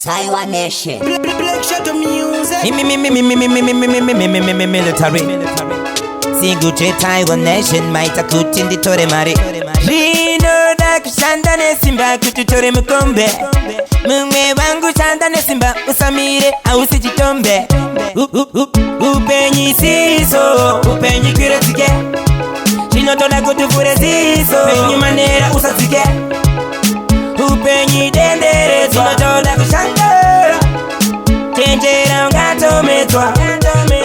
Taiwan Nation. Black Shadow Music. Military. Singuche Taiwan Nation. Maita kutindi tore mari. Rino da kushandane simba kututore mukombe. Mungwe wangu shandane simba usamire au sijitombe. Upenyi siso, upenyi kiretike. Rino toda kutufure siso, upenyi manera usatike. Upenyi dendere, rino toda kushandara. Chenjera ungato metwa.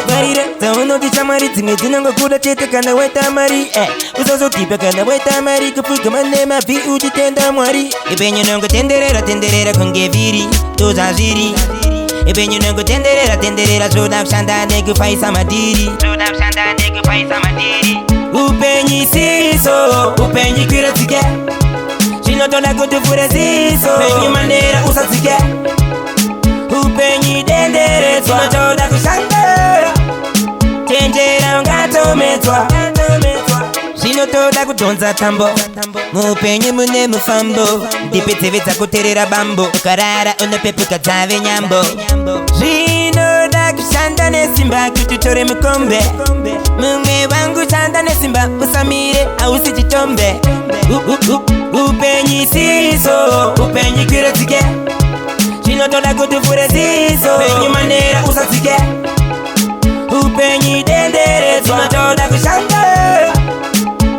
Marire, tauno di chamari, tinge tinango kuda chete kana weta mari. Usoso tipe kana weta mari, kufuka manema vi uji tenda mwari. Ipenyo nongo tenderera konge viri, toza ziri. Ipenyo nongo tenderera soda kushandane kufaisa madiri. Upenyi siso, upenyi kiratike. Shino tola kutufure siso, upenyi manera usatike. Upenyi dendere, sino tola kushandara. Chenjera ungato metwa. Shino tola kutonza tambo. Mupenyi mune mufambo. Dipete veta kuterera bambo. Karara unapepu katave nyambo. Shino da kushandane simba kututore mukombe. Mungwe wangu shandane simba usamire au sijitombe. Upenyi siso, upenyi kiratike. Shino tola kutufure siso, upenyi manera usatike. Upenyi dendere, sino tola kushandara.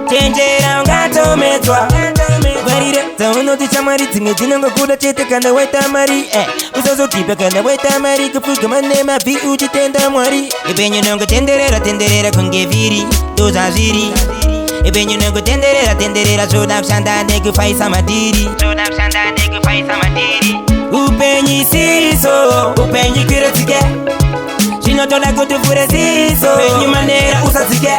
Chenjera ungato metwa. Marire, tauno di chamari, tinge tinango kuda chete kana weta mari. Usoso tipe kana weta mari, kufuka manema vi uji tenda mwari. Ipenyo nongo tenderera konge viri, toza ziri. Ipenyo nongo tenderera soda kushandane kufaisa madiri. Upenyi siso, upenyi kiratike. Shino tola kutufure siso, upenyi manera usatike.